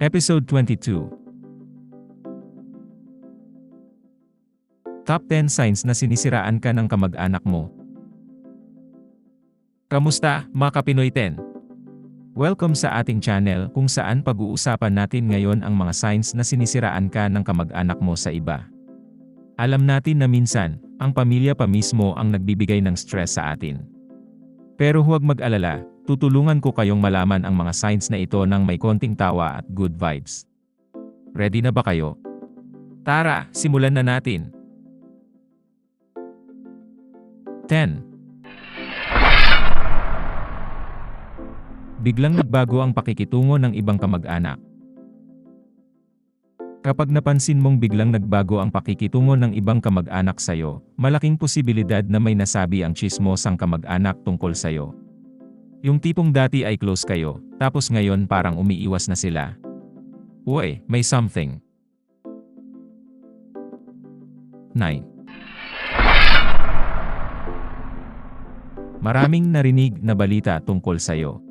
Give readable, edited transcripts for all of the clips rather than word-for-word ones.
Episode 22. Top 10 Signs na sinisiraan ka ng kamag-anak mo. Kamusta, mga Kapinoy 10? Welcome sa ating channel kung saan pag-uusapan natin ngayon ang mga signs na sinisiraan ka ng kamag-anak mo sa iba. Alam natin na minsan, ang pamilya pa mismo ang nagbibigay ng stress sa atin. Pero huwag mag-alala, tutulungan ko kayong malaman ang mga signs na ito ng may konting tawa at good vibes. Ready na ba kayo? Tara, simulan na natin! 10. Biglang nagbago ang pakikitungo ng ibang kamag-anak. Kapag napansin mong biglang nagbago ang pakikitungo ng ibang kamag-anak sa'yo, malaking posibilidad na may nasabi ang tsismosang kamag-anak tungkol sa'yo. Yung tipong dati ay close kayo, tapos ngayon parang umiiwas na sila. Uy, may something. 9. Maraming narinig na balita tungkol sa'yo.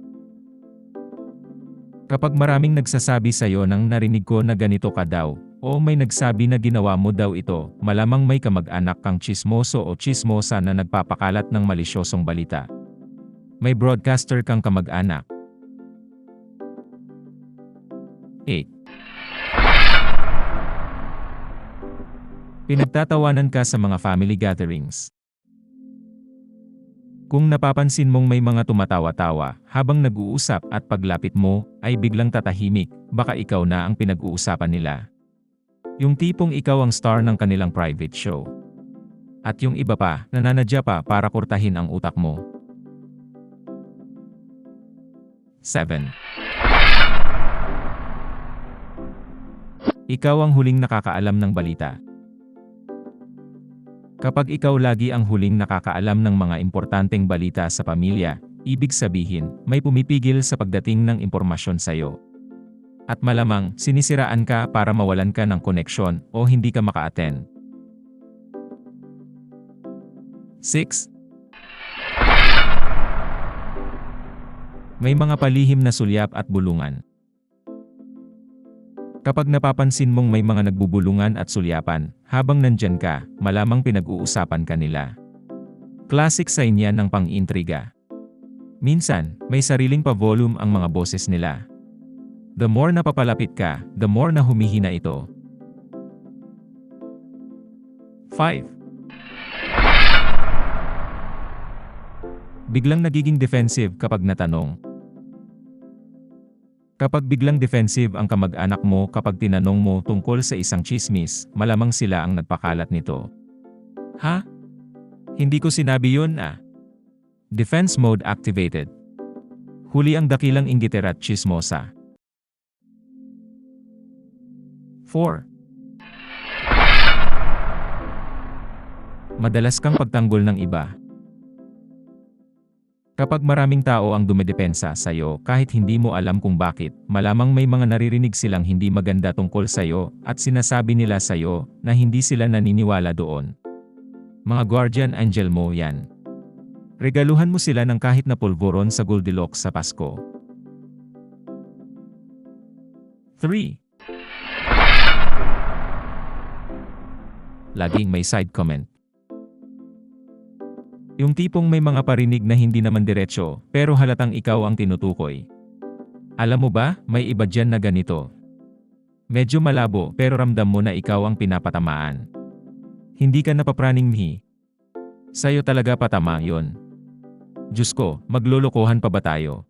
Kapag maraming nagsasabi sa'yo ng narinig ko na ganito ka daw, o may nagsabi na ginawa mo daw ito, malamang may kamag-anak kang tsismoso o tsismosa na nagpapakalat ng malisyosong balita. May broadcaster kang kamag-anak. 8. Pinagtatawanan ka sa mga family gatherings. Kung napapansin mong may mga tumatawa-tawa habang nag-uusap at paglapit mo ay biglang tatahimik, baka ikaw na ang pinag-uusapan nila. Yung tipong ikaw ang star ng kanilang private show. At yung iba pa, nananadya pa para kurtahin ang utak mo. 7. Ikaw ang huling nakakaalam ng balita. Kapag ikaw lagi ang huling nakakaalam ng mga importanteng balita sa pamilya, ibig sabihin, may pumipigil sa pagdating ng impormasyon sa'yo. At malamang, sinisiraan ka para mawalan ka ng koneksyon o hindi ka maka-attend. 6. May mga palihim na sulyap at bulungan. Kapag napapansin mong may mga nagbubulungan at sulyapan, habang nandyan ka, malamang pinag-uusapan ka nila. Classic sign yan ng pang-intriga. Minsan, may sariling pa-volume ang mga boses nila. The more napapalapit ka, the more na humihina ito. 5. Biglang nagiging defensive kapag natanong. Kapag biglang defensive ang kamag-anak mo kapag tinanong mo tungkol sa isang tsismis, malamang sila ang nagpakalat nito. Ha? Hindi ko sinabi yun ah. Defense mode activated. Huli ang dakilang inggitera at tsismosa. 4. Madalas kang pagtanggol ng iba. Kapag maraming tao ang dumedepensa sa'yo kahit hindi mo alam kung bakit, malamang may mga naririnig silang hindi maganda tungkol sa'yo at sinasabi nila sa'yo na hindi sila naniniwala doon. Mga guardian angel mo yan. Regaluhan mo sila ng kahit na pulburon sa Goldilocks sa Pasko. 3. Laging may side comment. Yung tipong may mga parinig na hindi naman diretso, pero halatang ikaw ang tinutukoy. Alam mo ba, may iba dyan na ganito. Medyo malabo pero ramdam mo na ikaw ang pinapatamaan. Hindi ka napapraning mihi. Sa'yo talaga patama yon. Diyos ko, maglulukohan pa ba tayo?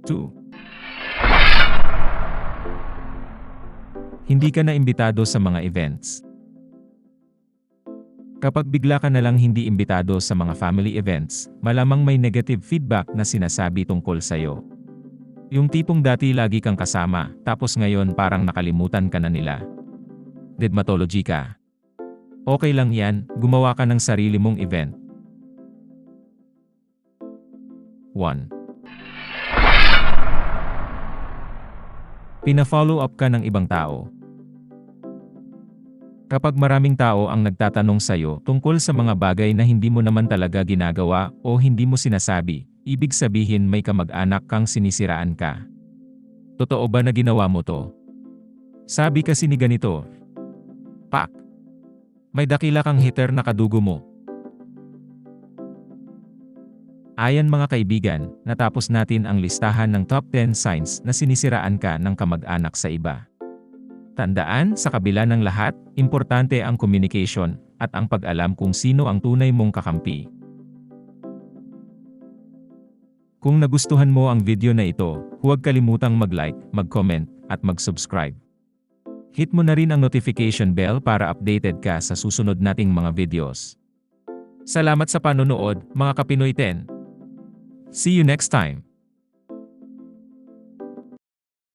2. Hindi ka na imbitado sa mga events. Kapag bigla ka na lang hindi imbitado sa mga family events, malamang may negative feedback na sinasabi tungkol sa'yo. Yung tipong dati lagi kang kasama, tapos ngayon parang nakalimutan ka na nila. Dermatology ka. Okay lang yan, gumawa ka ng sarili mong event. 1. Pina-follow up ka ng ibang tao. Kapag maraming tao ang nagtatanong sa'yo tungkol sa mga bagay na hindi mo naman talaga ginagawa o hindi mo sinasabi, ibig sabihin may kamag-anak kang sinisiraan ka. Totoo ba na ginawa mo to? Sabi kasi ni ganito. Pak! May dakila kang hitter na kadugo mo. Ayan mga kaibigan, natapos natin ang listahan ng top 10 signs na sinisiraan ka ng kamag-anak sa iba. Tandaan, sa kabila ng lahat, importante ang communication at ang pag-alam kung sino ang tunay mong kakampi. Kung nagustuhan mo ang video na ito, huwag kalimutang mag-like, mag-comment, at mag-subscribe. Hit mo na rin ang notification bell para updated ka sa susunod nating mga videos. Salamat sa panonood, mga Kapinoy 10. See you next time!